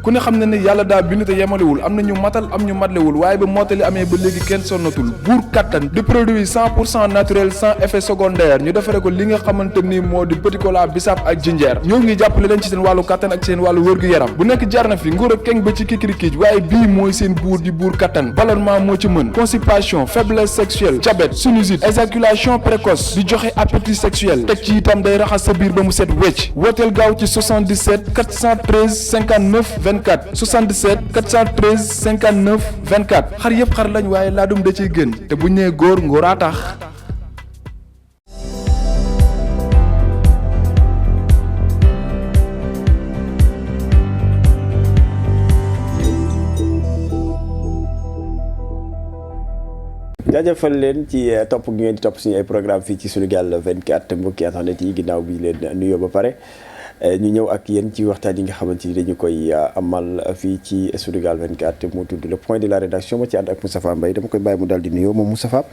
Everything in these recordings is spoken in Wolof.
ku ne xam ne ne yàlla daa bind te yemalewul am na ñu matal am ñu matlewul waaye ba mottali amee ba léegi kenn sonnatul buur kattan di produit 100% naturel sans effet secondaire ñu defare ko li nga xamante ni moo di petit cola bisaab ak jinjeer ñoo ngi jàppale leen ci seen wàllu kattan ak seen wàllu wërgu-yaram bu nekk jarna fi nguur ak keng ba ci kikirikiij waaye bii mooy seen buur di buur kattan ballonnement moo ci mën constipation faiblesse sexuelle diabète sinusite éjaculation précoce di joxe appétit sexuel teg ci itam day raxas sa biir ba mu set wecc wooteel gaaw ci 77 413 59 24 77 413 59 24 xar yëpp xar lañ waaye laadum da ciy gën te bu ñu nee góor ngóoraa tax. jaajëfal leen ci topp gi ngeen di topp suñu ay programme fii ci Sunugal 24 mbokki internet yi ginnaaw bi leen nuyoo ba pare ñu ñëw ak yéen ci waxtaan yi nga xamante ni dañu koy amal fii ci Sunugal 24 mu tudd le point de la rédaction ma ci ànd ak Moustapha Mbaye dama koy bàyyi mu daal di nuyoo moom Moustapha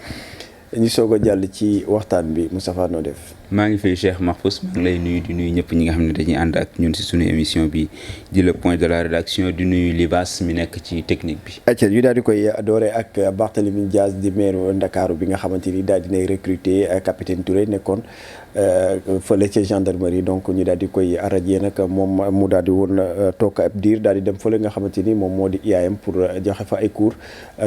ñu soog a jàll ci waxtaan bi Moustapha noo def. maa ngi fay Cheikh Mahfous maa ngi lay nuyu di nuyu ñëpp ñi nga xam ne dañuy ànd ak ñun si sunu émission bi di le point de la rédaction di nuyu Libas mi nekk ci technique bi. acca ñu daal di koy doore ak Barthélémy Dias di maire Ndakaaru bi nga xamante ni daal dinay recruter capitaine Touré nekkoon fële ca gendarmerie donc ñu daal di koy radier nag moom mu daal di woon toog ab diir daal di dem fële nga xamante ni moom moo di IAM pour joxe fa ay cours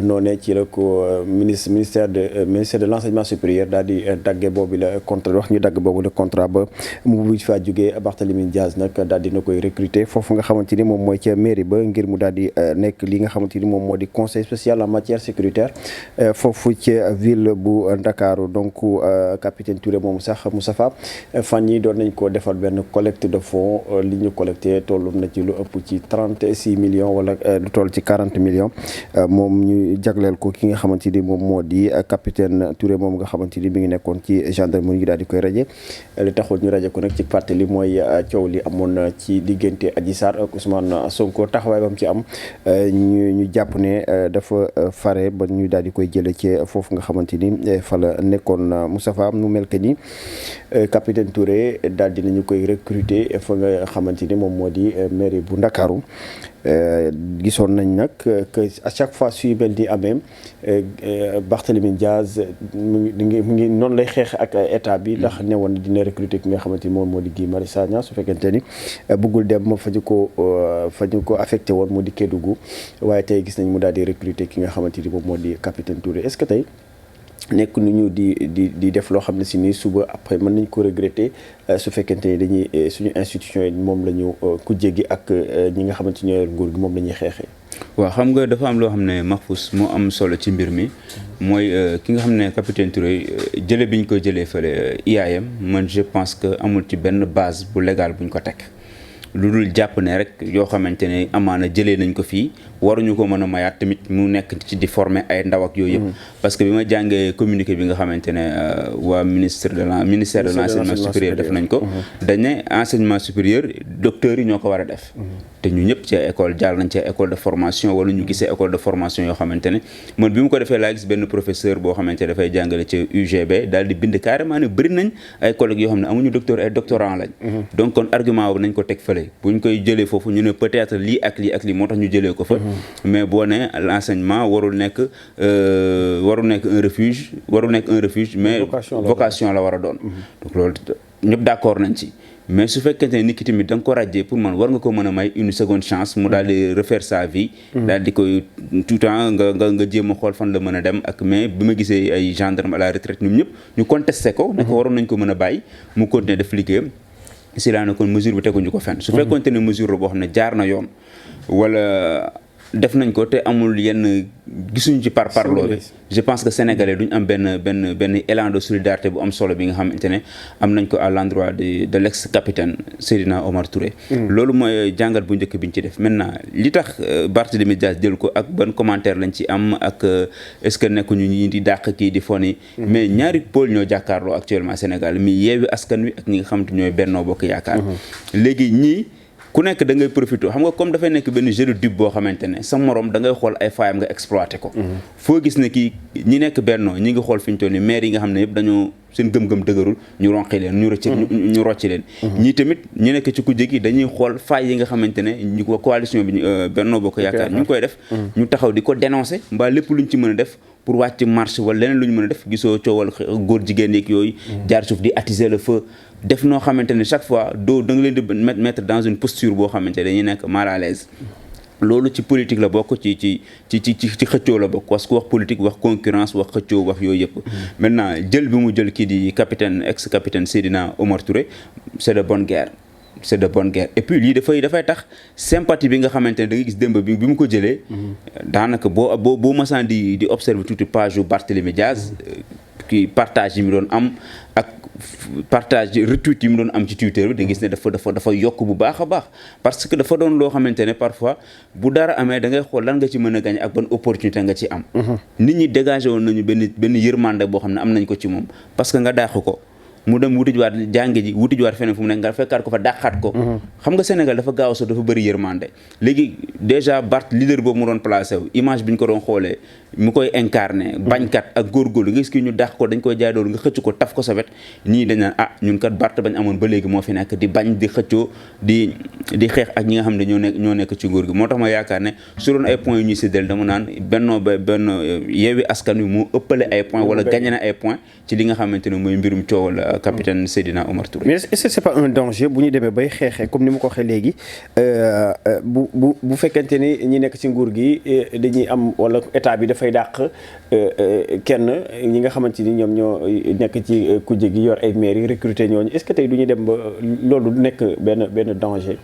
noonee ci la ko ministère de l'enseignement supérieur daal di dagge boobu la contrat wax ñu dagg boobu la contrat ba mu bu faa jógee Barthélémy Dias nag daal dina koy recruter foofu nga xamante ni moom mooy ca mairie ba ngir mu daal di nekk li nga xamante ni moom moo di conseil spécial en matière sécuritaire foofu ca ville bu Ndakaaru donc capitaine Touré moom sax Moustapha fan yi doon nañ ko defal benn collecte de fonds li ñu collecté tollu na ci lu ëpp ci 36 millions wala lu toll ci 40 millions moom ñu jagleel ko ki nga xamante ni moom moo di capitaine Touré moom nga xamante ni mi ngi nekkoon ci gendarmerie ñu daal di koy raje li taxul ñu raje ko nag ci fàttali mooy coow li amoon ci diggante Adji Sarr ak Ousmane Sonko taxawaay ba mu ci am ñu jàpp ne dafa fare ba ñu daal di koy jële ci foofu nga xamante ni fa la nekkoon Moustapha mu mel que ni capitaine Touré daal dinañu koy recruter fa nga xamante ni moom moo di mairie bu Ndakaaru gisoon nañ nag que à chaque fois suy mel di amee Barthélémy Dias mu ngi noonu lay xeex ak état bi ndax ne woon dina recruter ki nga xamante ni moom moo di Guy Marius Sagna su fekkente ni bëggul dem fa ñu ko affecté woon mu di Kédougou waaye tey gis nañ mu daal di recruter ki nga xamante ni moom moo di capitaine Touré est-ce que tey nekk nu ñu di def loo xam ne si nii suba après mën nañ ko regretter su fekkente ni dañuy suñu institution yi moom la ñu ku jéggi ak ñi nga xamante ni ñooy nguur gi moom la ñuy xeexee. waaw xam nga dafa am loo xam ne Mahfous moo am solo ci mbir mi mooy ki nga xam ne capitaine Touré jële bi ñu ko jëlee fële IAM man je pense que amul ci benn base bu légal bu ñu ko teg lu dul jàpp ne rek yoo xamante ne amaana jëlee nañ ko fii waruñu ko mën a mayaat tamit mu nekk ci di former ay ndaw ak yooyu yëpp parce que bi ma jàngee communiqué bi nga xamante ne waa ministère de l'enseignement supérieur def nañ ko dañ ne enseignement supérieur docteurs yi ñoo ko war a def te ñu ñëpp ci école jàll nañ ci école de formation wala ñu gisee école de formation yoo xamante ne man bi mu ko defee laa gis benn professeur boo xamante ne dafay jàngale ci UGB daal di bind carrément ne bëri nañ ay collègues yoo xam ne amuñu docteur ay doctorant lañ donc kon argument boobu nañ ko teg fële buñ koy jëlee foofu ñu ne peut-être lii ak lii moo tax ñu jëlee ko fa mais boo ne l'enseignement warul nekk un refuge mais vocation la war a doon donc loolu ñëpp d'accord nañ ci mais su fekkente ne nit ki tamit da nga ko ràjjee pour man war nga ko mën a may une seconde chance mu daal di refaire sa vie daal di koy tout temps nga jéem a xool fan la mën a dem ak mais bi ma gisee ay gendarme à la retraite ñoom ñëpp ñu contesté ko ne ko waroon nañ ko mën a bàyyi mu continuer def liggéeyam si laa ne kon mesure bi teguñu ko fenn su fekkoonte ne mesure boo xam ne jaar na yoon wala def nañ ko te amul yenn gisuñu ci parloo bi je pense que sénégalais duñ am benn élan de solidarité bu am solo bi nga xamante ne am nañ ko à l'endroit de l'ex capitaine Seydina Omar Touré loolu mooy jàngat bu njëkk biñ ci def maintenant li tax Barthélémy Dias jël ko ak ban commentaire lañ ci am ak est-ce que nekkuñu ñi di dàq kii di foni mais ñaari pôle ñoo jàkkaarloo actuellement Sénégal mi Yewwi Askan Wi ak ñi nga xamante ñooy Benno Bokk Yaakaar léegi ñii ku nekk da ngay profité xam nga comme dafay nekk benn jeu de dupe boo xamante ne sa morom da ngay xool ay faayam nga exploité ko. foo gis ne kii ñi nekk bennoo ñi ngi xool fi ñu toll nii maire yi nga xam ne yëpp dañoo seen gëm-gëm dëgërul ñu ronqi leen ñu rocci leen. ñii tamit ñu nekk ci kujje gi dañuy xool faay yi nga xamante ne ñu ko coalition bi Benno Bokk Yaakaar ñu ngi koy def. ñu taxaw di ko dénoncer mbaa lépp luñ ci mën a def pour wàcc marche wala leneen lu ñu mën a def gisoo coowal góor jigéen yeeg yooyu. jaar suuf di attiser le feu. def noo xamante ne chaque fois da nga leen di mettre dans une posture boo xamante ne dañuy nekk mal à l'aise loolu ci politique la bokk ci xëccoo la bokk parce que wax politique wax concurrence wax xëccoo wax yooyu yëpp. maintenant jël bi mu jël kii di capitaine ex capitaine Seydina Omar Touré c'est de bonne guerre. c'est de bonne guerre et puis lii dafay tax sympathie bi nga xamante ne da nga gis démb bi mu ko jëlee. daanaka boo masaan di observer tuuti page yu Barthélémy Diaz kii partage yi mu doon am ak partage retweet yi mu doon am ci Twitter bi da gis ne dafa yokk bu baax a baax parce que dafa doon loo xamante ne parfois bu dara amee da ngay xool lan nga ci mën a gagner ak ban opportunité nga ci am. nit ñi dégagé woon nañu benn yërmande boo xam ne am nañ ko ci moom parce que nga dàq ko. mu dem wutijuwaat jàngi ji wutijuwaat feneen fu mu nekk nga fekkaat ko fa dàqaat ko. xam nga Sénégal dafa gaaw dafa bëri yërmande léegi déjà Bart leader boobu mu doon placé wu image bi ñu ko doon xoolee mu koy incarné bañkat ak góorgóorlu nga gis ki ñu dàq ko dañ koy jaay doon nga xëcc ko taf ko sa wet ñii dañ naan ñun kat Bart bañ amoon ba léegi moo fi nekk di bañ di xëccoo di xeex ak ñi nga xam ne ñoo nekk ci nguur gi moo tax ma yaakaar ne su doon ay points yu ñuy séddale dama naan benn Yewwi Askan Wi moo ëppale ay points wala gagné na ay points ci li nga xamante ne mooy mbirum coowal capitaine Seydina Omar Touré. mais est-ce que c'est pas un danger bu ñu demee bay xeexee comme ni ma ko waxee léegi bu fekkente ni ñi nekk ci nguur gi dañuy am wala état bi dafay dàq kenn ñi nga xamante ni ñoom ñoo nekk ci kujje gi yor ay maires yi recruter ñooñu est-ce que tey du ñu dem ba loolu du nekk benn danger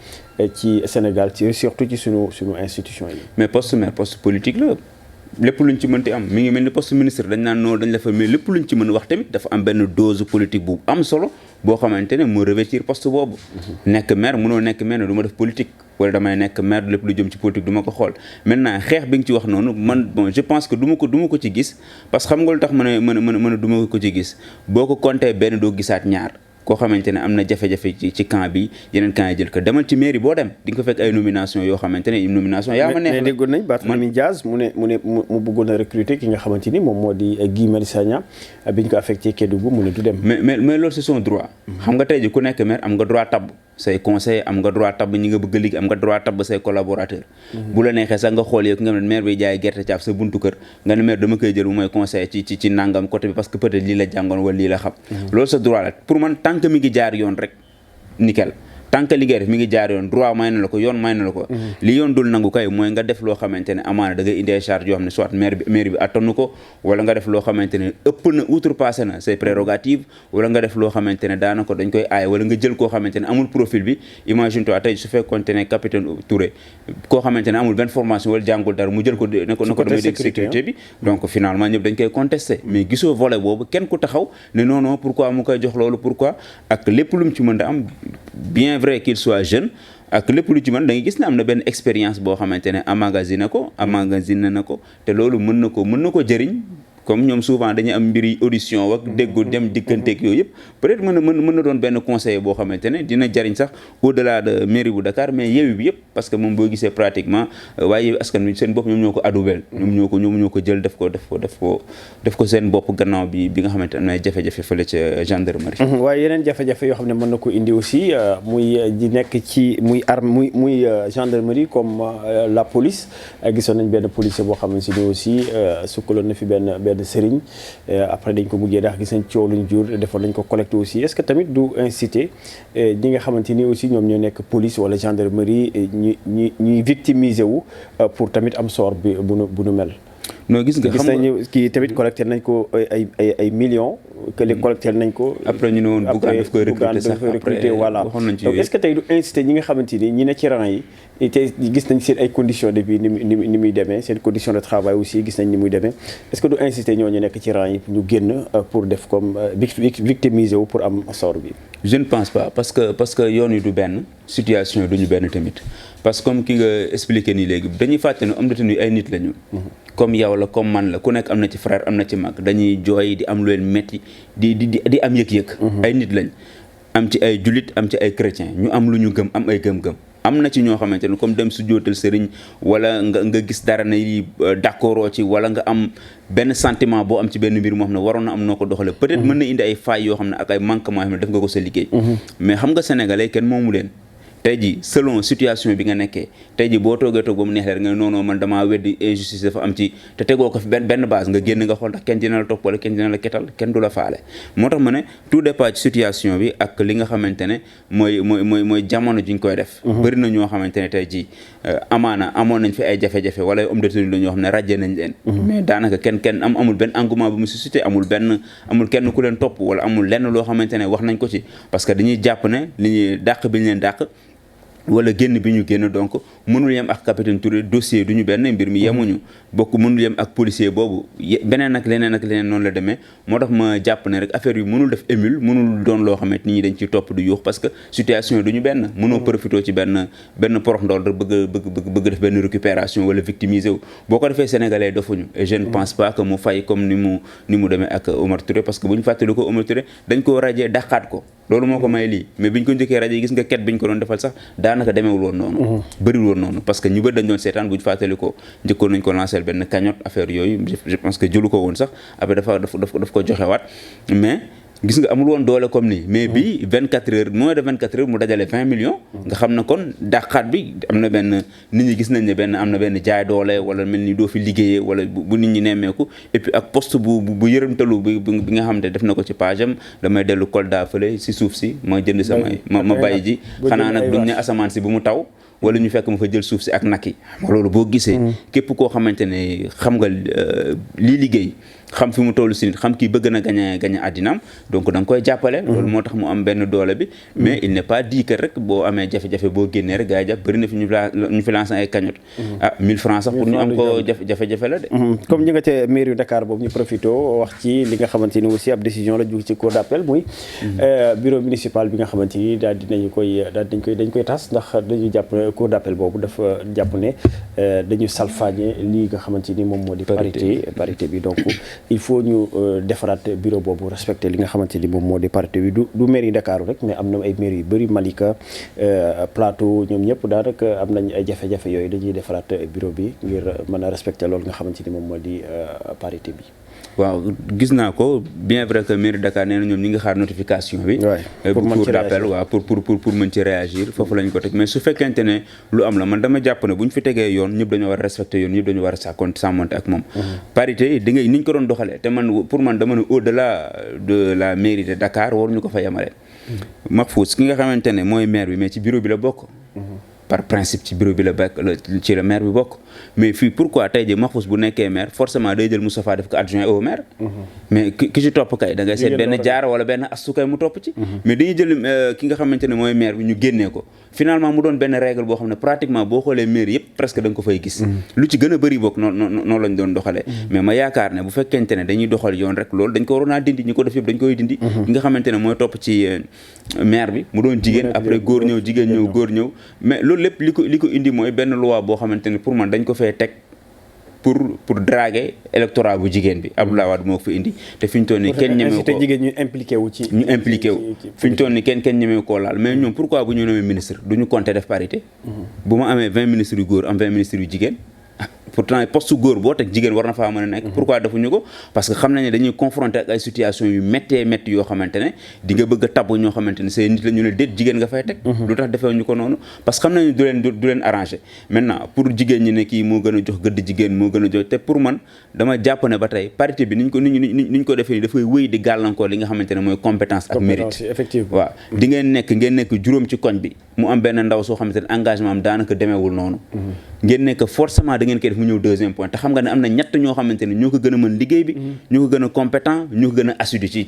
ci Sénégal surtout ci sunu institution yi. mais poste maire poste politique la. lépp luñ ci mënti am mi ngi mel ni poste ministre dañ naan noonu dañ la fa mais lépp luñ ci mën wax tamit dafa am benn dose politique bu am solo boo xamante ne moo revêtir poste boobu. nekk maire mënoo nekk maire ne du ma def politique wala damay nekk maire lépp lu jëm ci politique du ma ko xool maintenant xeex bi nga ci wax noonu man bon je pense que du ma ko ci gis parce que xam nga lu tax mën a du ma ko ci gis boo ko compté benn doo gisaat ñaar. koo xamante ne am na jafe-jafe ci camp bi yeneen camp yi jël ko demal ci mairie boo dem di nga ko fekk ay nomination yoo xamante ne nomination yaa ma neex la. mais déggoon nañ Barthélémy Diaz mu bëggoon a recruter ki nga xamante ni moom moo di Guy Marius Sagna bi ñu ko affecté Kédougou mu ne du dem. mais loolu c'est son droit. xam nga tey ji ku nekk maire am nga droit tabb say conseil am nga droit tabb ñi nga bëgg a liggéey am nga droit tabb say collaborateur bu la neexee sax nga xool yow ki nga xam ne maire bi jaay gerte caaf sa buntu kër nga ne maire dama koy jël bu may conseil ci nangam côté bi parce que peut-être lii la jàngoon wala lii la xam. loolu sa droit la pour man tant que mi ngi jaar yoon rek nickel. tant que li ngay def mi ngi jaar yoon droit may na la ko yoon may na la ko li yoon dul nangu kay mooy nga def loo xamante ne amaana da ngay indi ay charge yoo xam ne soit maire bi attanu ko wala nga def loo xamante ne ëpp na outrepassé na ses prérogatives wala nga def loo xamante ne daana ko dañ koy aay wala nga jël koo xamante ne amul profil bi imagine toi tey su fekkoonte ne capitaine Touré koo xamante ne amul benn formation wala jàngul dara mu jël ko ne ko damay dégg sécurité bi donc finalement ñëpp dañ koy contesté mais gisoo volet boobu kenn ku taxaw ne non non pourquoi mu koy jox loolu pourquoi ak lépp lu mu ci mën a am bien vrai qu'il soit jeune ak lépp lu ci mën da ngay gis ne am na benn expérience boo xamante ne emmagasine na ko te loolu mën na ko jëriñ comme ñoom souvent dañuy am mbiri audition wak déggu dem dikkanteeg yooyu yëpp peut-être mën na doon benn conseiller boo xamante ne dina jariñ sax au-delà de mairie bu Dakar mais Yewwi bi yëpp parce que moom boo gisee pratiquement waaye Yewwi Askan Wi seen bopp ñoom ñoo ko adubel ñoom ñoo ko jël def ko seen bopp gannaaw bi nga xamante am na jafe-jafe fële ca gendarmerie. waaye yeneen jafe-jafe yoo xam ne mën na ko indi aussi muy di nekk ci muy arme muy gendarmerie comme la police gisoon nañ benn policier boo xamante ne aussi sukkaloon na fi benn sëriñ après dañ ko mujjee dax gis nañ coow luñ jur defoon nañ ko collecté aussi est-ce que tamit du inciter ñi nga xamante ni aussi ñoom ñoo nekk police wala gendarmerie ñuy victimiser wu pour tamit am sort bi bu nu mel. non gis nga gis nañu kii tamit collecté nañ ko ay millions que les collecté nañ ko. après ñu ne woon Bougane daf koy recruter sax après voilà donc est-ce que tey du inciter ñi nga xamante ni ñi ne ci rang yi te gis nañ seen ay conditions de vie ni muy demee seen conditions de travail aussi gis nañ ni muy demee est-ce que du inciter ñooñu nekk ci rang yi ñu génn pour def comme victimiser wu pour am sort bi. je ne pense pas parce que yoon yi du benn situation yi duñu benn tamit parce que comme ki nga expliqué nii léegi dañuy fàtte ne homme de tenue ay nit lañu. comme yow la comme man la ku nekk am na ci frère am na ci mag dañuy jooy di am lu leen metti di am yëg-yëg. ay nit lañ am ci ay jullit am ci ay chrétien ñu am lu ñu gëm am ay gëm-gëm am na ci ñoo xamante ne comme dem su jootal sëriñ wala nga gis dara ne d'accord ci wala nga am benn sentiment boo am ci benn mbir moo xam ne waroon na am noo ko doxalee peut-être mën na indi ay failles yoo xam ne ak ay manquements yoo xam ne def nga ko sa liggéey mais xam nga sénégalais kenn moomu leen tey ji selon situation bi nga nekkee tey ji boo toogee toog ba mu neex la nga non man damaa weddi injustice dafa am ci te tegoo ko fi benn base nga génn nga xool ndax kenn dina la topp wala kenn dina la ketal kenn du la faale moo tax ma ne tout dépend ci situation bi ak li nga xamante ne mooy jamono ji ñu koy def bëri na ñoo xamante ne tey ji amaana amoon nañ fi ay jafe-jafe wala homme de tenue la ñoo xam ne ràjjee nañ leen mais daanaka kenn amul benn engouement bu mu suscité amul kenn ku leen topp wala amul lenn loo xamante ne wax nañ ko ci parce que dañuy jàpp ne li ñuy dàq bi ñu leen dàq wala génn bi ñu génn donc mënul yem ak capitaine Touré dossier du ñu benn mbir mi yemuñu bokk mënul yem ak policier boobu beneen ak leneen noonu la demee moo tax ma jàpp ne rek affaire yi mënul def émule mënul doon loo xamante nit ñi dañ ciy topp du yuux parce que situation yi du ñu benn mënoo profité ci benn porox ndool rek bëgg def benn récupération wala victimiser wu boo ko defee sénégalais defuñu et je ne pense pas que mu fay comme ni mu demee ak Omar Touré parce que bu ñu fàttali ko Omar Touré dañ koo rajee dàqaat ko loolu moo ko may lii mais bi ñu ko njëkkee rajo yi gis nga ket bi ñu ko doon defal sax daanaka demeewul woon noonu bëriwul woon noonu parce que ñu bëri dañ doon seetaan bu ñu fàttali ko njëkkoon nañ ko lancer benn cagnotte affaire yooyu je pense que jëlu ko woon sax après daf ko joxewaat mais gis nga amul woon doole comme nii mais bii 24 heures moins de 24 heures mu dajale 20 millions nga xam ne kon dàqaat bi am na benn nit ñi gis nañ ne am na benn jaay doole wala mel ni doo fi liggéeyee wala bu nit ñi nemmeeku et puis ak poste bu yërëmtalu bi nga xam ne def na ko ci page am damay dellu Kolda fële si suuf si ma jënd samay ma bàyyi ji xanaa nag duñ ne asamaan si bu mu taw wala ñu fekk ma fa jël suuf si ak nag yi loolu boo gisee képp koo xamante ne xam nga lii liggéey xam fi mu toll si nit xam kii bëgg na gañe àddinaam donc da nga koy jàppale loolu moo tax mu am benn doole bi mais il n'est pas dit que rek boo amee jafe-jafe boo génnee rek gars yi jàpp bëri na fi ñu fi lancé ay cagnotte 1000 francs sax pour ñu am ko jafe-jafe la de comme ñi nga ca mairie Dakar boobu ñu profité wax ci li nga xamante ni aussi ab décision la jóge ci cour d'appel muy bureau municipal bi nga xamante ni dañ koy tas ndax dañu jàpp cour d'appel boobu dafa jàpp ne dañu salfaañe lii nga xamante ni moom moo di parité bi donc il faut ñu defaraat bureau boobu respecter li nga xamante ni moom moo di parité bi du mairie Dakar rek mais am na ay mairie yu bëri Malika Plateau ñoom ñëpp daanaka am nañ ay jafe-jafe yooyu dañuy defaraat bureau bi ngir mën a respecter loolu nga xamante ni moom moo di parité bi. waaw gis naa ko bien vrai que mairie Dakar nee na ñoom ñi nga xaar notification bi pour cour d'appel waaw pour mën ci réagir foofu lañ ko teg mais su fekkente ne lu am la man dama jàpp ne bu ñu fi tegee yoon ñëpp dañoo war a respecter yoon ñëpp dañoo war a sàmmonte ak moom parité di nga ni ñu ko doon doxalee te man pour man dama ne au delà de la mairie de Dakar waruñu ko fa yemale Mahfouz ki nga xamante ne mooy maire bi mais ci bureau bi la bokk par principe ci bureau bi la bokk ci la maire bi bokk mais fii pourquoi tey jii Mahfouz bu nekkee maire forcément day jël Moustapha def ko adjoint au maire mais ki ci topp kay da ngay seet benn jaar wala benn astu kay mu topp ci mais dañuy jël ki nga xamante ne mooy maire bi ñu génnee ko finalement mu doon benn règle boo xam ne pratiquement boo xoolee maire yëpp presque da nga ko fay gis lu ci gën a bëri bokk noonu lañ doon doxalee mais ma yaakaar ne bu fekkente ne dañuy doxal yoon rek loolu dañ ko waroon a dindi ñi ko def yëpp dañ koy dindi ki nga xamante ne mooy topp ci maire bi mu doon jigéen après góor ñëw jigéen ñëw góor ñëw mais loolu lépp li ko indi mooy benn loi boo xamante ne pour man dañ ko fee teg pour draguer électorat bu jigéen bi Abdoulaye Wade moo ko fi indi te fi ñu toll nii kenn ñemewu ko jigéen ñu impliqué wu fi ñu toll nii kenn ñemewu koo laal mais ñoom pourquoi bu ñu nommé ministre du ñu compter def parité bu ma amee 20 ministres yu góor am 20 ministres yu jigéen pourtant poste góor boo teg jigéen war na faa mën a nekk pourquoi defuñu ko parce que xam nañ ne dañuy confronter ak ay situation yu méttee métti yoo xamante ne di nga bëgg a tabb ñoo xamante ne say nit la ñu ne déet jigéen nga fay teg lu tax defewuñu ko noonu parce que xam nañu du leen arrangé maintenant pour jigéen ñi ne kii moo gën a jox gëdd jigéen moo gën a jox te pour man dama jàpp ne ba tey parité bi niñ ko defee ni dafay wéy di gàllankoor li nga xamante ne mooy compétence ak mérite waaw di ngeen nekk juróom ci koñ bi mu am benn ndaw soo xamante ne engagement am daanaka demeewul noonu ngeen nekk forcément da ngeen koy def mu ñëw deuxième point te xam nga ne am na ñett ñoo xamante ne ñoo ko gën a mën liggéey bi ñoo ko gën a compétent ñoo ko gën a assidu ci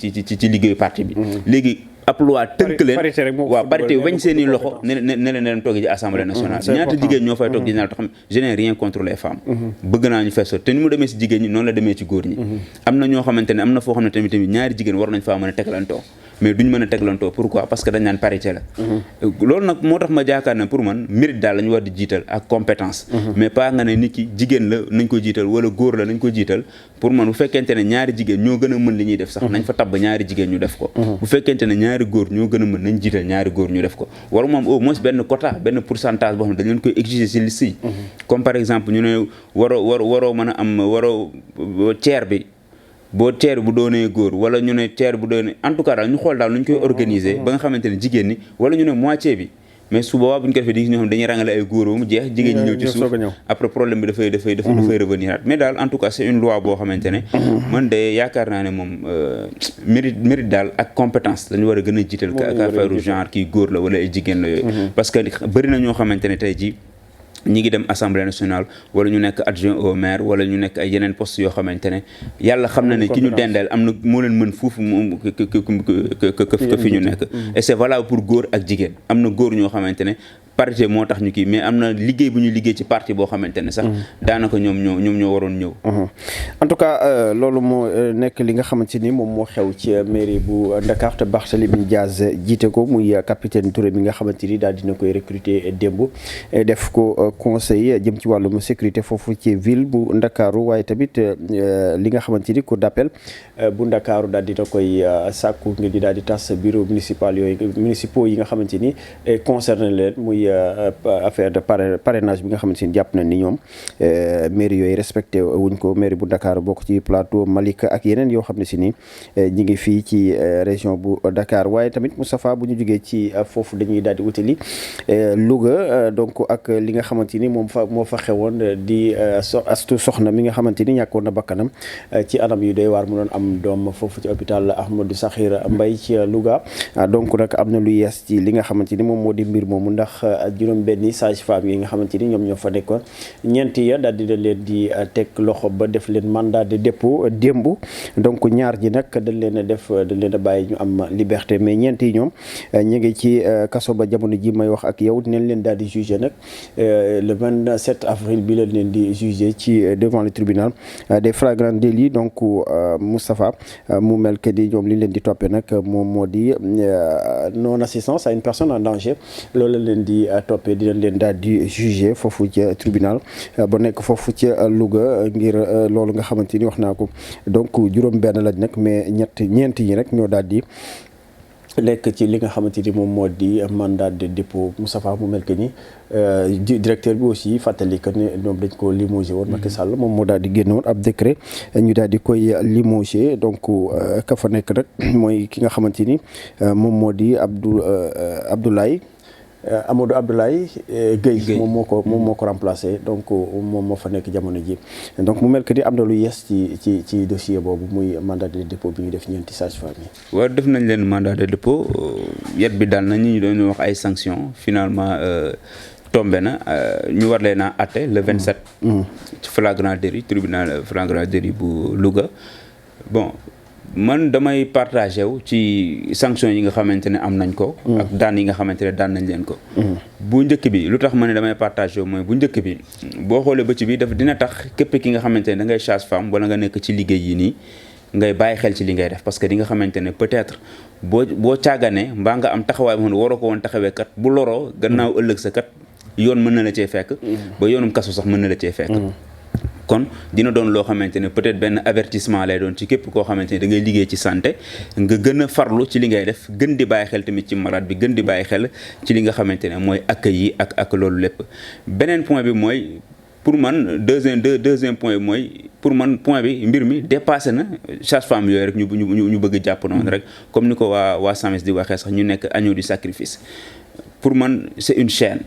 liggéeyu parti bi léegi ab loi tënk leen waaw parité wañ seen i loxo ne leen toog ji assemblée nationale ñaata jigéen ñoo fay toog di nal te xam je n'ai rien contre les femmes bëgg naa ñu fees te ni mu demee si jigéen ñi noonu la demee ci góor ñi am na ñoo xamante ne am na foo xam ne tamit ñaari jigéen war nañ faa mën a tegalantoo mais duñ mën a teglantoo pourquoi parce que dañ naan parité la loolu nag moo tax ma jaakaar ne pour man mérite daal la ñu war di jiital ak compétence mais pas nga ne nit ki jigéen la nañ ko jiital wala góor la nañ ko jiital pour man bu fekkente ne ñaari jigéen ñoo gën a mën li ñuy def sax nañ fa tabb ñaari jigéen ñu def ko bu fekkente ne ñaari góor ñoo gën a mën nañ jiital ñaari góor ñu def ko waru moom au moins benn quota benn pourcentage boo xam ne dañ leen koy exiger ci liste yi comme par exemple ñu ne waroo mën a am waroo tiers bi boo tiers bu doonee góor wala ñu ne tiers bu doonee en tout cas daal ñu xool daal nu ñu koy organiser ba nga xamante ne jigéen ñi wala ñu ne moitié bi mais su boobaa bu ñu ko defee di ñoo xam dañuy rangale ay góor ba mu jeex jigéen ñi ñëw ci suuf après problème bi dafay revenir mais daal en tout cas c'est une loi boo xamante ne man de yaakaar naa ne moom mérite daal ak compétence dañu war a gën a jiital ak affaire genre kii góor la wala ay jigéen la yooyu parce que bëri na ñoo xamante ne tey jii ñi ngi dem assemblée nationale wala ñu nekk adjoint au maire wala ñu nekk ay yeneen poste yoo xamante ne yàlla xam na ne ki ñu dendeel am na moo leen mën fuufu moom que fi ñu nekk et c'est valable pour góor ak jigéen am na góor ñoo xamante ne parité moo tax ñu kii mais am na liggéey bu ñu liggéey ci parti boo xamante ne sax daanaka ñoom ñoo waroon ñëw en tout cas loolu moo nekk li nga xamante ni moom moo xew ci mairie bu Dakar te Barthélémy Dias jiite ko muy capitaine Touré mi nga xamante ni daal dina koy recruter démb def ko conseil jëm ci wàllum sécurité foofu ci ville bu Ndakaaru waaye tamit li nga xamante ni cour d'appel bu Ndakaaru daal dina koy sàkku ngir di daal di tas bureau municipaux yi nga xamante ni concerné leen muy affaire de parrainage bi nga xamante ni jàpp na ni ñoom mairie yooyu respecté wuñ ko mairie bu Dakar bokk ci plateau Malika ak yeneen yoo xam ne si ni ñi ngi fii ci région bu Dakar waaye tamit Moustapha bu ñu jógee ci foofu dañuy daal di wutali Louga donc ak li nga xamante ni moo fa xewoon di astu soxna mi nga xamante ni ñàkkoon na bakkanam ci anam yu doy waar mu doon am doom foofu ci hôpital Ahmadou Sakhir Mbaye ci Louga donc nag am na lu yees ci li nga xamante ni moom moo di mbir moomu ndax juróom benni sage-femme yi nga xamante ni ñoom ñoo fa nekkoon ñeenti ya daal di leen di teg loxo ba def leen mandat de dépôt démb donc ñaar ji nag dañ leen a bàyyi ñu am liberté mais ñeenti ñoom ñu ngi ci kaso ba jamono ji may wax ak yow dinañ leen daal di jugé nag le 27 avril bi lañ leen di jugé ci devant le tribunal des flagrants délits donc Moustapha mu mel que di ñoom li leen di toppee nag moom moo di non assistance à une personne en danger loolu leen di toppee dinañ leen daal di jugé foofu ca tribunal ba nekk foofu ca Louga ngir loolu nga xamante ni wax naa ko donc juróom benn lañ nag mais ñeent yi rek ñoo daal di lekk ci li nga xamante ni moom moo di mandat de dépôt Moustapha mu mel que ni directeur bi aussi fàttali que ne ñoom dañ ko limogé woon Macky Sall moom moo daal di génne woon ab décret ñu daal di koy limogé donc ka fa nekk nag mooy ki nga xamante ni moom moo di Amadou Abdoulaye Gueye moom moo ko remplacé donc moom moo fa nekk jamono ji donc mu mel que ni am na lu yees ci dossier boobu muy mandat de dépôt bi ñu def ñeenti sage-femme yi. waaw def nañ leen mandat de dépôt yet bi daal na ñu doon wax ay sanctions finalement tombé na ñu war leen a àtte le 27. ci flagrant délit tribunal flagrant délit bu Louga bon. man damay partagé wu ci sanction yi nga xamante ne am nañ ko ak daan yi nga xamante ne daan nañ leen ko bu njëkk bi lu tax ma ne damay partagé wu mooy bu njëkk bi boo xoolee bëcc bi dina tax képp ki nga xamante ne da ngay sage-femme wala nga nekk ci liggéey yi nii ngay bàyyi xel ci li ngay def parce que di nga xamante ne peut-être boo caaganee mbaa nga am taxawaay boo xam ne waroo ko woon taxawee kat bu loroo gannaaw ëllëg sa kat yoon mën na la cee fekk ba yoonum kaso sax mën na la cee fekk kon dina doon loo xamante ne peut-être benn avertissement lay doon ci képp koo xamante ne da ngay liggéey ci santé nga gën a farlu ci li ngay def gën di bàyyi xel tamit ci malade bi gën di bàyyi xel ci li nga xamante ne mooy accueil yi ak loolu lépp beneen point bi mooy pour man deuxième point bi mooy pour man point bi mbir mi dépassé na sage-femme yooyu rek ñu bëgg jàpp noonu rek comme ni ko waa SAMES di waxee sax ñu nekk agneau du sacrifice pour man c'est une chaîne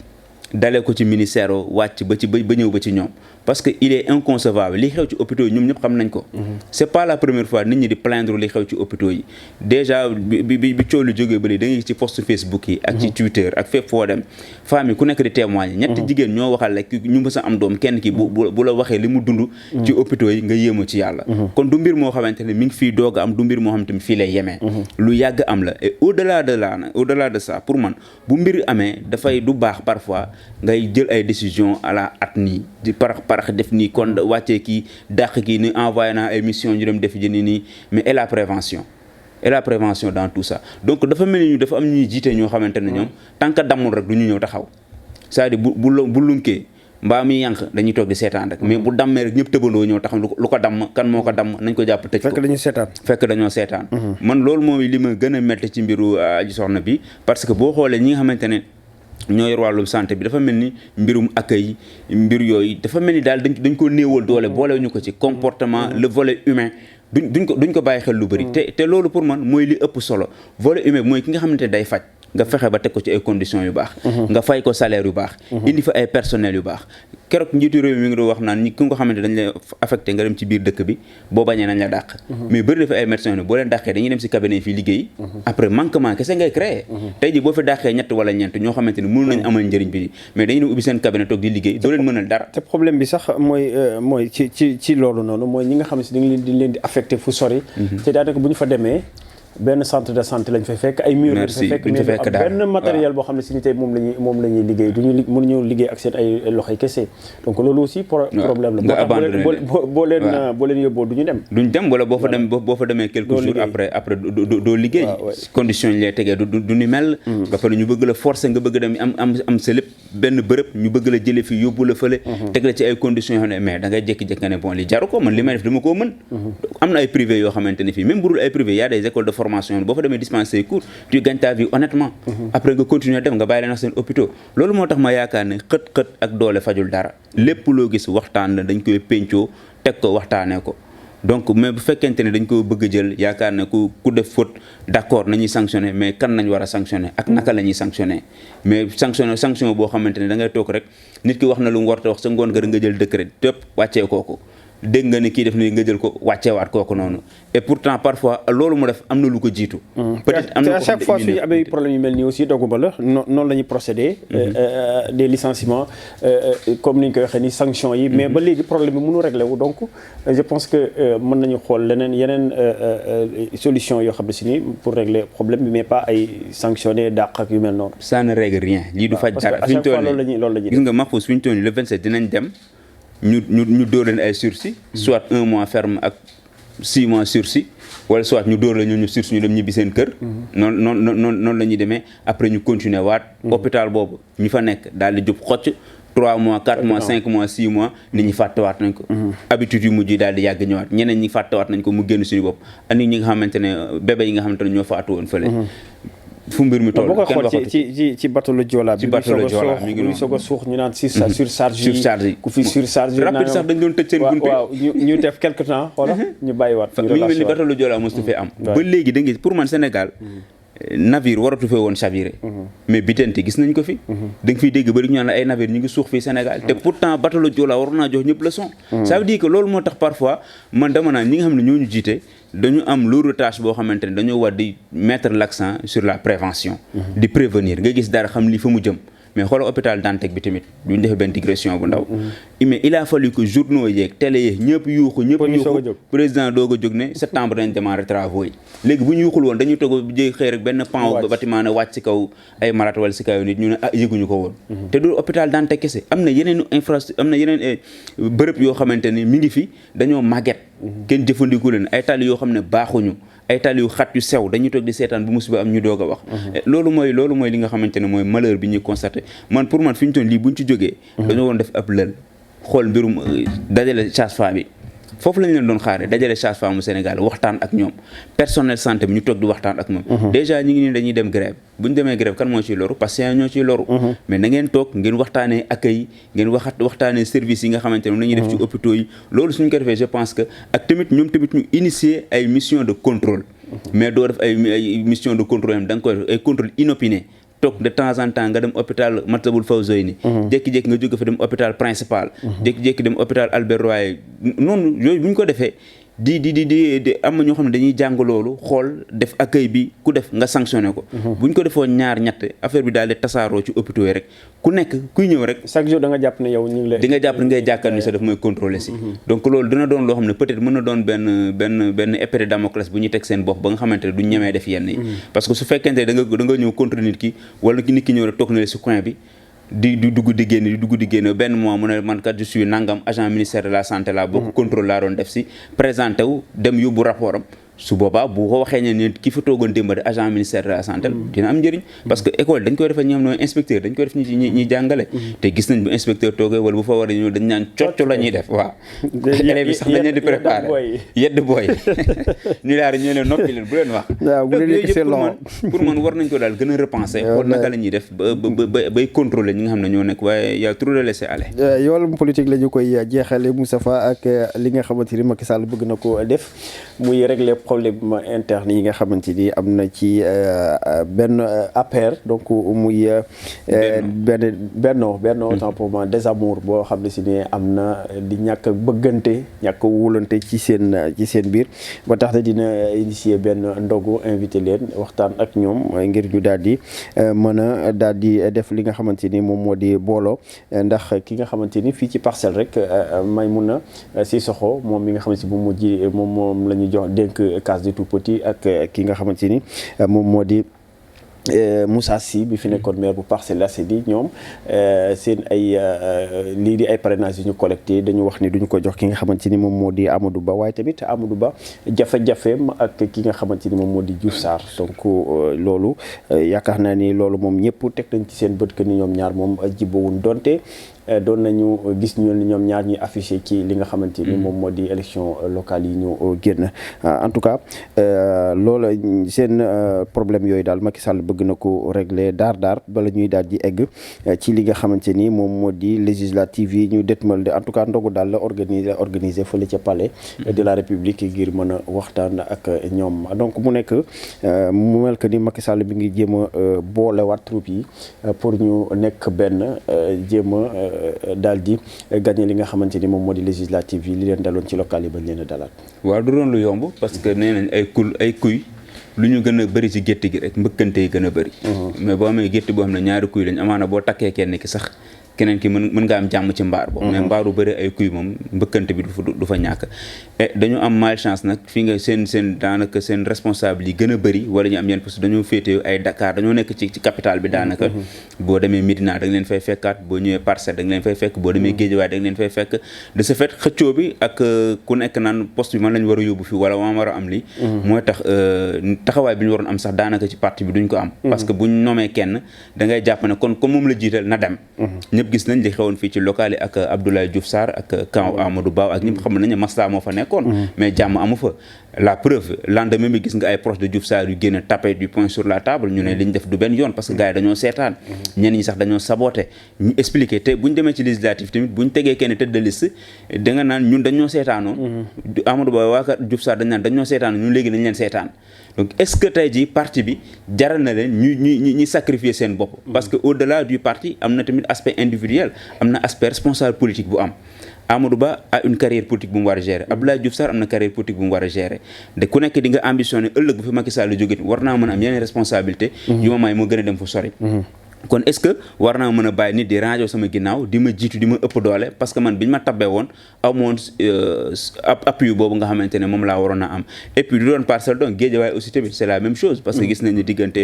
dalee ko ci ministère wàcc ba ñëw ba ci ñoom parce que il est inconcevable li xew ci hôpitaux yi ñoom ñëpp xam nañ ko c'est pas la première fois nit ñi di plaindre li xew ci hôpitaux yi déjà bi coow lu jógee ba léegi da ngay gis ci post Facebook yi ak ci Twitter ak fépp foo dem femmes yi ku nekk di témoigner ñetti jigéen ñoo waxal rek ñu mës a am doom kenn ki bu la waxee li mu dund ci hôpitaux yi nga yéemu ci yàlla kon du mbir moo xamante ne mi ngi fii doog a am du mbir moo xamante ne fii lay yemee lu yàgg am la et au-delà de ça pour man bu mbir amee dafay du baax parfois ngay jël ay décisions à la at nii di parax def nii kon wàccee kii dàq kii ni envoyé naa ay mission ñu dem def ji nii mais et la prévention et la prévention dans tout ça donc dafa mel ni dafa am ñuy jiite ñoo xamante ne ñoom tant que dammul rek du ñu ñëw taxaw c'est-à-dire bu lunkee mbaa mi yànq dañuy toog di seetaan rek mais bu dammee rek ñëpp tëbandoo ñëw taxaw lu ko damm kan moo ko damm nañ ko jàpp tëj ko fekk dañoo seetaan man loolu mooy li ma gën a métti ci mbiru Adji Sokhna bi parce que boo xoolee ñi nga xamante ne ñoo yor wàllum santé bi dafa mel ni mbirum accueil mbir yooyu dafa mel ni daal dañ ko néewal doole boolewuñu ko ci comportement le volet humain duñ ko bàyyi xel lu bëri te loolu pour man mooy li ëpp solo volet humain bi mooy ki nga xamante ne day faj nga fexe ba teg ko ci ay conditions yu baax nga fay ko salaire yu baax indi fa ay personnel yu baax keroog njiitu réew mi ngi doon wax naan ñi ki nga xamante dañ lay affecté nga dem ci biir dëkk bi boo bañee nañ la dàq mais bëri dafa ay médecins ne boo leen dàqee dañuy dem si cabinet yi fii liggéey après manquement kese ngay créé tey ji boo fi dàqee ñett wala ñeent ñoo xamante ne mënu nañ amal njëriñ bi mais dañuy dem ubbi seen cabinet toog di liggéey doo leen mënal dara te problème bi sax mooy ci loolu noonu mooy ñi nga xam ne si dañ leen di affecté fu sori te daanaka bu ñu fa demee benn centre de santé lañ fay fekk ay mur lañ fay fekk mais benn matériel boo xam ne si ni tey moom la ñuy liggéey mënuñu liggéey ak seen ay loxoy kese donc loolu aussi problème la boo leen yóbboo duñ dem wala boo fa demee quelques jours après doo liggéey condition yi lay tegee du ni mel ba pare ñu bëgg la forcer nga bëgg dem am sa lépp benn bërëb ñu bëgg la jële fii yóbbu la fële teg la ci ay conditions yoo xam ne mais da ngay jékki-jékki nga ne bon li jaru ko man li may def dama koo mën am na ay privé yoo xamante ne fii même burul ay privé y a des écoles de formation boo fa demee dispenser cours tu gagnes ta vie honnêtement après nga continuer dem nga bàyyi leen ak seen hôpitaux loolu moo tax ma yaakaar ne xët ak doole fajul dara lépp loo gis waxtaan la dañ koy pencoo teg ko waxtaanee ko donc mais bu fekkente ne dañ ko bëgg a jël yaakaar ne ku def faute d'accord nañuy sanctionner mais kan nañ war a sanctionner ak naka la ñuy sanctionner mais sanction boo xamante ne da ngay toog rek nit ki wax na lu mu war a wax sa ngoon nga jël décret tëpp wàccee kooku dégg nga ni kii def ni nga jël ko wàcceewaat kooku noonu et pourtant parfois loolu mu def am na lu ko jiitu peut-être am na à chaque fois suñu amee problème yu mel nii aussi dogguma la noonu la ñuy procéder des licenciements comme ni ñu koy waxee ni sanctions yi mais ba léegi problème bi mënu réglé wu donc je pense que mën nañu xool yeneen solution yoo xam ne si ni pour régler problème bi mais pas ay sanctionner dàq ak yu mel noonu ça ne règle rien lii du faj dara fi ñu toll nii gis nga Mahfouz fi ñu toll nii le 27 dinañ dem ñu dóor leen ay sursis soit 1 mois ferme ak 6 mois sursis wala soit ñu dóor la ñu sursis ñu dem ñibbi seen kër noonu la ñuy demee après ñu continuer waat hôpital boobu ñu fa nekk daal di jub xocc 3 mois 4 mois 5 mois 6 mois nit ñi fàttewaat nañ ko habitude yu mujj yi daal di yàgg ñëwaat ñeneen ñi fàttewaat nañ ko mu génn suñu bopp ani ñi nga xamante ne bébé yi nga xamante ne ñoo faatu woon fële fu mbir mi toll kenn waxatu ci bateau le Joola bi mi ngi soog a suux ñu naan surcharge yi ku fi surcharge rapide sax dañ doon tëj seen bunte waaw ñu def quelque temps xoola ñu bàyyiwaat mi ngi mel ni bateau le Joola mosu fee am ba léegi da nga pour man Sénégal navire waratu fee woon chaviré mais bitente gis nañ ko fi da nga fiy dégg bëri ñu naan la ay navire ñu ngi suux fii Sénégal te pourtant bateau le Joola waroon naa jox ñëpp leçon ça veut dire que loolu moo tax parfois man dama naan ñi nga xam ne ñoo ñu jiite dañu am lourde tâche boo xamante ne dañoo war di mettre l'accent sur la prévention di prévenir nga gis dara xam li fa mu jëm mais xoolal hôpital Dantec bi tamit duñ defee benn digression bu ndaw mais il a fallu que journaux yeeg télé yeeg ñëpp yuuxu président doog a jóg ne septembre dañ démarrer travaux yi léegi bu ñu yuuxul woon dañuy toog jëy xëy rek benn pan bâtiment ne wàcc si kaw ay malade wala si kaw nit ñu ne yëguñu ko woon te du hôpital Dantec kese am na yeneen infrastructure am na yeneen bërëb yoo xamante ne mi ngi fi dañoo màgget kenn jëfandiku leen ay tali yoo xam ne baaxuñu ay tali yu xat yu sew dañuy toog di seetaan bu musiba am ñu doog a wax loolu mooy li nga xamante ne mooy malheur bi ñuy constaté man pour man fi ñu toon lii buñ ci jógee dañoo woon def ab lël xool mbirum dajale sage-femme yi foofu lañ leen doon xaare dajale sage-femme mu Sénégal waxtaan ak ñoom personnel santé bi ñu toog di waxtaan ak moom déjà ñi ngi nii dañuy dem grève bu ñu demee grève kan moo ciy loru patient ñoo ciy loru mais na ngeen toog ngeen waxtaanee accueil ngeen waxtaanee service yi nga xamante ne nañuy def ci hôpitaux yi loolu suñu ko defee je pense que ak tamit ñoom tamit ñu initier ay mission de contrôle mais doo def ay mission de contrôle yam da nga koy def ay contrôle inopiné toog de temps en temps nga dem hôpital Matlaboul Fawzeyni jékki-jékki nga jóge fa dem hôpital principal jékki-jékki dem hôpital Albert Royer noonu yooyu bu ñu ko defee di am na ñoo xam ne dañuy jàng loolu xool def accueil bi ku def nga sanctionné ko bu ñu ko defoo ñaar ñett affaire bi daal di tasaaroo ci hôpitaux yi rek ku nekk kuy ñëw rek chaque jour da nga jàpp ne yow ñu ngi lay di nga jàpp ne ngay jàkkaar ni sa def mooy contrôler si donc loolu dina doon loo xam ne peut-être mën na doon benn épée de Damoclès bu ñuy teg seen bopp ba nga xamante ne duñ ñemee def yenn yi parce que su fekkente da nga ñëw contre nit ki wala nit ki ñëw rek toog na si coin bi di dugg di génn benn mois mu ne man kat je suis nangam agent ministère de la santé la bokk contrôle laa doon def si présenté wu dem yóbbu rapport am su boobaa bu ko waxee ne ki fa toogoon démb de agent ministère de la santé dina am njëriñ parce que école dañ koy defee ñoom ñooy inspecteur dañ koy def ñi jàngale te gis nañ bu inspecteur toogee wala bu fa war a ñëw dañ naan cocc la ñuy def waaw élèves yi sax dañ leen di préparer yedd booy ñu daal ñu leen noppi leen bu leen wax pour man war nañ ko daal gën a repenser xool naka la ñuy def bay contrôler ñi nga xam ne ñoo nekk waaye y a trop de laisser aller yoolum politique la ñu koy jeexale Moustapha ak li nga xamante ni Macky Sall bëgg na ko def muy régler problème interne yi nga xamante ni am na ci benn APR donc muy benno autant pour moi désamour boo xam ne si ne am na di ñàkk bëggante ñàkk wulante ci seen biir ba tax na dina initier benn ndogu invité leen waxtaan ak ñoom ngir ñu daal di mën a daal di def li nga xamante ni moom moo di booloo ndax ki nga xamante ni fii ci Parcelles rek Maïmouna Sissoko moom mi nga xamante ni moom la ñu jox dénk case des tout-petits ak ki nga xamante ni moom moo di Moussa Sy bi fi nekkoon maire bu Parcelles Assainies ñoom seen ay lii di ay parrainage yu ñu collecté dañu wax ni duñu ko jox ki nga xamante ni moom moo di Amadou Ba waaye tamit Amadou Ba jafe-jafeem ak ki nga xamante ni moom moo di Diouf Sarr donc loolu yaakaar naa ni loolu moom ñëpp teg nañ ci seen bët que ni ñoom ñaar moom jibbawuñ donte doon nañu gis ñu ñoom ñaar ñuy affiché ci li nga xamante ni moom moo di élection locale yi ñu génn en tout cas loolu seen problème yooyu daal Macky Sall bëgg na ko régler daar bala ñuy daal di egg ci li nga xamante ni moom moo di législative yi ñu détmal de en tout cas ndogu daal la organiser fële ca palais de la République ngir mën a waxtaan ak ñoom donc mu nekk mu mel que ni Macky Sall bi ngi jéem a boolewaat troupe yi pour ñu nekk benn jéem a daal di gagné li nga xamante ni moom moo di législative yi li leen daloon ci local yi bañ leen a dalaat. waaw du doon lu yomb parce que nee nañ ay kuy lu ñu gën a bëri ci gétt gi rek mbëkkante yi gën a bëri. mais boo amee gétt boo xam ne ñaari kuy lañ amaana boo takkee kenn ki sax keneen ki mën nga am jàmm ci mbaar boobu. mais mbaaru bëri ay kuy moom mbëkkante bi du fa ñàkk. et dañu am malchance nag fi nga seen daanaka seen responsable yi gën a bëri wala ñu am yenn parce que dañoo féete ay Dakar dañoo nekk ci capitale bi daanaka. boo demee Médina da nga leen fay fekkaat boo ñëwee Parcelles da nga leen fay fekk boo demee Guédiawaye da nga leen fay fekk de ce fait xëccoo bi ak ku nekk naan poste bi man lañ war a yóbbu fi wala man war a am lii. mooy tax taxawaay bi ñu waroon am sax daanaka ci parti bi duñ ko am. parce que buñ nommee kenn da ngay jàpp ne kon comme moom la jiital na dem. gis nañ li xewoon fii ci local yi ak Abdoulaye Diouf Sarr ak camp Amadou Ba ak ñëpp xam nañ ne Masla moo fa nekkoon mais jàmm amu fa la preuve lendemain bi gis nga ay proche de Diouf Sarr yu génn tapé du poing sur la table ñu ne li ñu def du benn yoon parce que gars yi dañoo seetaan ñenn ñi sax dañoo saboté ñu expliqué te buñ demee ci législative tamit buñ tegee kenn tête de liste da nga naan ñun dañoo seetaanoon Amadou Ba waa Diouf Sarr dañ naan dañoo seetaanoon ñun léegi dañ leen seetaan donc est-ce que tey jii parti bi jaral na leen ñuy sacrifier seen bopp parce que au-delà du parti am na tamit aspect individuel am na aspect responsable politique bu am Amadou Ba a une carrière politique bu mu war a gérer Abdoulaye Diouf Sarr am na carrière politique bu mu war a gérer de ku nekk di nga ambitionné ëllëg bu fi Macky Sall jóge war naa mën a am yeneen responsabilité yu ma may moo gën a dem fu sori kon est-ce que war naa mën a bàyyi nit di rajo sama ginnaaw di ma jiitu di ma ëpp doole parce que man bi ñu ma tabbee woon amoon appui boobu nga xamante ne moom laa waroon a am et puis du doon Parcelles donc Guédiawaye aussi tamit c'est la même chose parce que gis nañu diggante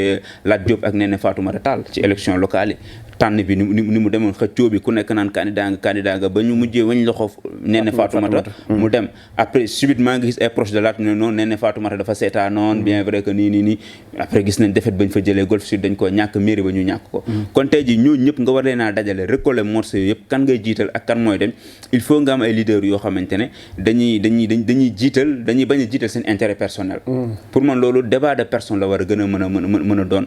Lat Diop ak Néné Fatoumata Tall ci élection locale yi tànn bi ni mu demoon xëccoo bi ku nekk naan candidat nga ba ñu mujjee wañ loxo Néné Fatoumata mu dem après subitement nga gis ay proche de Lat ne noonu Néné Fatoumata dafa seetaanoon bien vrai que nii après gis nañ défaite bañ fa jëlee Golf Sud dañ ko ñàkk mairie ba ñu ñàkk ko kon tey jii ñooñu ñëpp nga war leen a dajale recoller morceau yëpp kan ngay jiital ak kan mooy dem il faut nga am ay leaders yoo xamante ne dañuy bañ a jiital seen intérêt personnel pour man loolu débat de personne la war a gën a mën a doon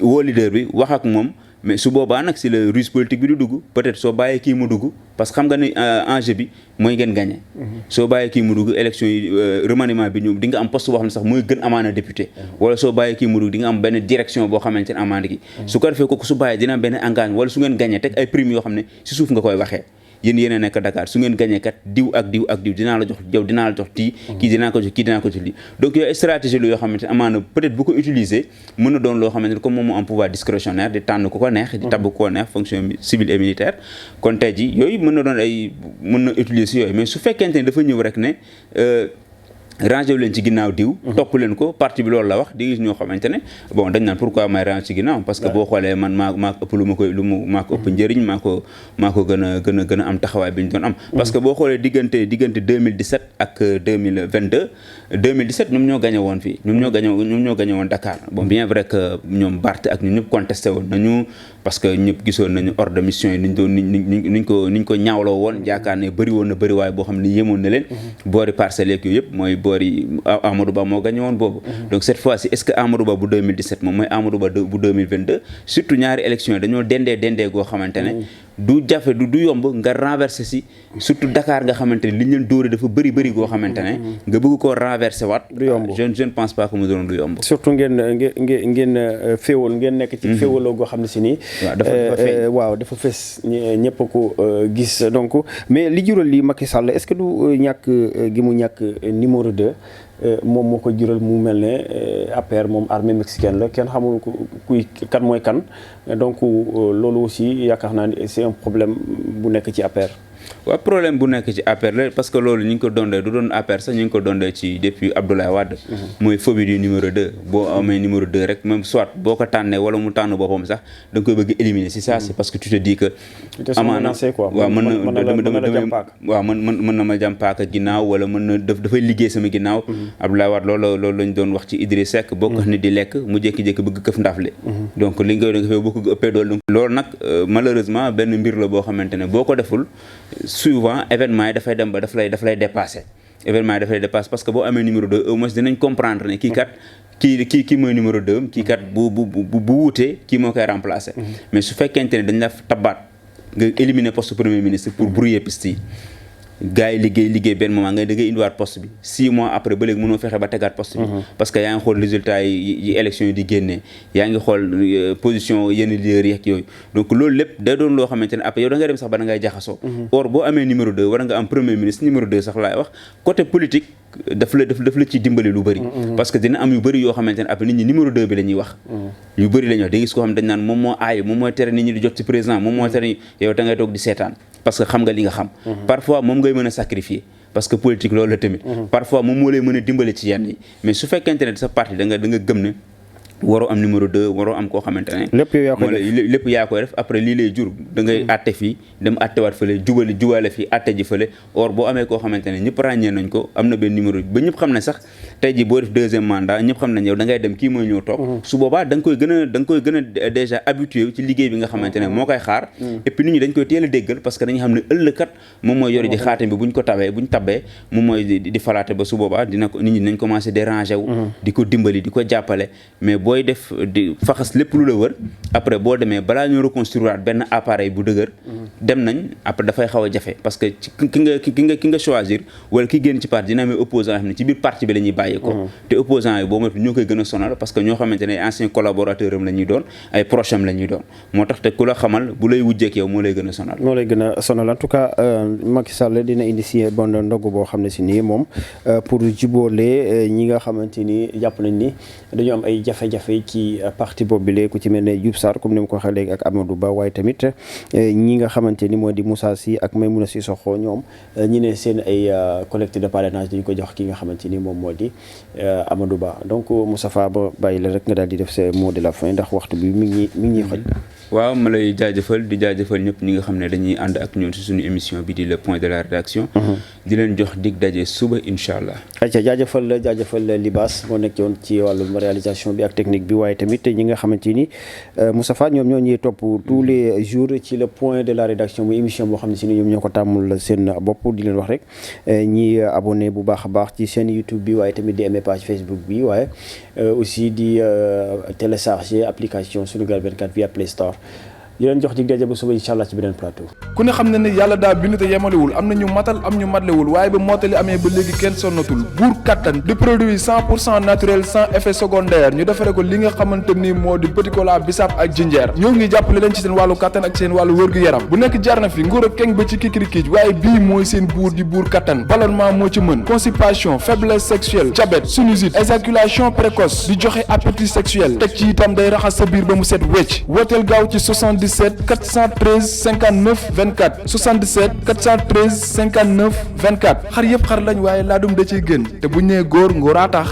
woo leader bi wax ak moom mais su boobaa nag si le ruse politique bi du dugg peut-être soo bàyyee kii mu dugg parce que xam nga ni enjeu bi mooy ngeen gagné soo bàyyee kii mu dugg élection yi remaniement bi ñu di nga am poste boo xam ne sax mooy gën amaana député wala soo bàyyee kii mu dugg di nga am benn direction boo xamante ne amaana gi su ko defee kooku su bàyyee dina am benn engagement wala su ngeen gagné teg ay primes yoo xam ne si suuf nga koy waxee yéen a nekk Dakar su ngeen gagné kat diw ak diw dinaa la jox yow dinaa la jox kii dinaa ko jox kii dinaa ko jox lii donc yooyu stratégie la yoo xamante ne amaana peut-être bu ko utiliser mën na doon loo xamante ne comme moom moo am pouvoir discrétionnaire di tànn ku ko neex di tabb ku ko neex fonction civile et militaire kon tey ji yooyu mën na doon mën na utiliser yooyu mais su fekkente ne dafa ñëw rek ne rangé wu leen ci ginnaaw diw topp leen ko parti bi loolu la wax di gis ñoo xamante ne bon dañ naan pourquoi may rangé ci ginnaaw parce que boo xoolee man maa ko ëpp maa ko ëpp njëriñ maa ko gën a am taxawaay bi ñu doon am parce que boo xoolee diggante 2017 ak 2017 ñoom ñoo gagné woon fii ñoom ñoo gagné woon Dakar bon bien vrai que ñoom Barth ak ñu ñëpp contesté woon nañu parce que ñëpp gisoon nañu ordre de mission yi niñ ko ñaawloo woon yaakaar ne bëri woon na bëri waaye boo xam ne yéemoon na leen boori parcelles yeeg yooyu yëpp mooy boori Amadou Ba moo gagné woon boobu donc cette fois-ci est-ce que Amadou Ba bu 2017 moom mooy Amadou Ba bu 2022 surtout ñaari élection yi dañoo dendee goo xamante ne du jafe du yomb nga renverser si surtout Dakar nga xamante ne li ñu leen dóore dafa bëri goo xamante ne nga bëgg koo renverser waat je ne pense pas que mu doon du yomb surtout ngeen féewal ngeen nekk ci féewaloo goo xam ne si nii waaw dafa fes ñëpp ko gis donc mais li jural li Macky Sall est-ce que du ñàkk gi mu ñàkk numéro 2 moom moo ko jural mu mel ne APR moom armée mexicaine la kenn xamul kuy kan mooy kan donc loolu aussi yaakaar naa ni c'est un problème bu nekk ci APR. waaw problème bu nekk ci APR la parce que loolu ñu ngi ko dondee du doon APR sax ñu ngi ko dondee ci depuis Abdoulaye Wade mooy phobie du numéro 2 boo amee numéro 2 rek même soit boo ko tànnee wala mu tànn boppam sax da nga koy bëgg éliminer si ça c'est parce que tu te dis que amaana waaw mën na ma jàm paaka ginnaaw wala mën na dafay liggéey sama ginnaaw Abdoulaye Wade loolu lañ doon wax ci Idriss Seck boo ko ni di lekk mu jékki-jékki bëgg këf ndafle donc li nga def boo ko ëppee dool loolu nag malheureusement benn mbir la boo xamante ne boo ko deful souvent événement yi dafay dem ba daf lay dépassé événement yi daf lay dépassé parce que boo amee numéro 2 au moins dinañ comprendre ne kii kat kii mooy numéro 2 kii kat bu wuutee kii moo koy remplacer mais su fekkente ne dañ la tabaat nga éliminer poste premier ministre pour brouiller piste yi gars yi liggéey benn moment da ngay indiwaat poste bi 6 mois après ba léegi mënoo fexe ba tegaat poste bi parce que yaa ngi xool résultat yi élection yi di génnee yaa ngi xool position yenn leaders yi ak yooyu donc loolu lépp day doon loo xamante ne après yow da ngay dem sax ba da ngay jaxasoo or boo amee numéro 2 war nga am premier ministre numéro 2 sax laay wax côté politique daf la ci dimbali lu bëri parce que dina am yu bëri yoo xamante ne après nit ñi numéro 2 bi la ñuy wax yu bëri la ñuy wax da ngay gis koo xam dañ naan moom moo aay moom mooy tere nit ñi di jot ci président moom mooy tere yow da ngay toog di seetaan parce que xam nga li nga xam parfois moom ngay mën a sacrifier parce que politique loolu la tamit parfois moom moo lay mën a dimbali ci yenn yi mais su fekkente ne sa parti da nga gëm ne waroo am numéro 2 waroo am koo xamante ne lépp yaa koy def après lii lay jur da ngay atte fii dem attewaat fële jubale fii atte ji fële or boo amee koo xamante ne ñëpp ràññee nañ ko am na benn numéro ba ñëpp xam ne sax tey ji boo def deuxième mandat ñëpp xam nañ yow da ngay dem kii mooy ñëw toog su boobaa da nga koy gën a déjà habitué ci liggéey bi nga xamante ne moo koy xaar et puis nit ñi dañ koy teel a déggal parce que dañu xam ne ëllëkat moom mooy yori ji xaatim bi buñ tabbee moom mooy di falaate ba su boobaa dina ko nit ñi dinañ commencé déranger wu di ko dimbali di ko jàppale mais booy def di faxas lépp lu la wër après boo demee balaa ñu reconstruire benn appareil bu dëgër dem nañ après dafay xaw a jafe parce que ki nga choisir wala ki génn ci parti dina amee opposant xam ne ci biir parti bi la ñuy bàyyee ko te opposant yi boo moytu ñoo koy gën a sonal parce que ñoo xamante ne ancien collaborateur am la ñuy doon ay proche am la ñuy doon moo tax te ku la xamal bu lay wujjeek yow moo lay gën a sonal en tout cas Macky Sall dina indi si bon ndogu boo xam ne si nii moom pour jubóole ñi nga xamante ni jàpp nañ ni dañu am ay jafe-jafe ci parti boobu bi ku ci mel ne Diouf Sarr comme ni ma ko waxee léegi ak Amadou Ba waaye tamit ñi nga xamante ni moo di Moussa Sy ak Maïmouna Sissoko ñoom ñi ne seen ay collecte de parrainage dañu ko jox ki nga xamante ni moom moo di Amadou Ba donc Moustapha ba bàyyi la rek nga daal di def sa mot de la fin ndax waxtu bi mi ngi ñuy xoj. waaw ma lay jaajëfal di jaajëfal ñëpp ñi nga xam ne dañuy ànd ak ñoom ci suñu émission bi di le point de la rédaction di leen jox dig daje suba incha allah. ayca jaajëfal Libaas moo nekk yoon ci wàllum réalisation bi ak technique bi waaye tamit ñi nga xamante ni Moustapha ñoom ñoo ñuy topp tous les jours ci le point de la rédaction muy émission boo xam ne si ñoom ñoo ko tàmmul seen bopp di leen wax rek ñi abonné bu baax a baax ci seen YouTube bi waaye tamit di aimer page Facebook bi waaye aussi di télécharger application Sunugal 24 via Play Store di leen jox dig daje ba suba incha allah ci beneen plateau. ku ne xam na ne yàlla daa bind te yemalewul am na ñu matal am ñu matlewul waaye ba mottali amee ba léegi kenn sonnatul buur kattan di produit 100% naturel sans effet secondaire ñu defare ko li nga xamante ni moo di petit cola bisaab ak jinjeer ñoo ngi jàppale leen ci seen wàllu kattan ak seen wàllu wërgu-yaram bu nekk jarna fi nguur ak keng ba ci kikirikiij waaye bii mooy seen buur di buur kattan ballonnement moo ci mën constipation faiblesse sexuelle diabète sinusite éjaculation précoce di joxe appétit sexuel teg ci itam day raxas sa biir ba mu set wecc wooteel gaaw ci 70 77 413 59 24 77 413 59 24 xar yëpp xar lañ waaye laadum da ciy gën te bu ñu nee góor ngóoraa tax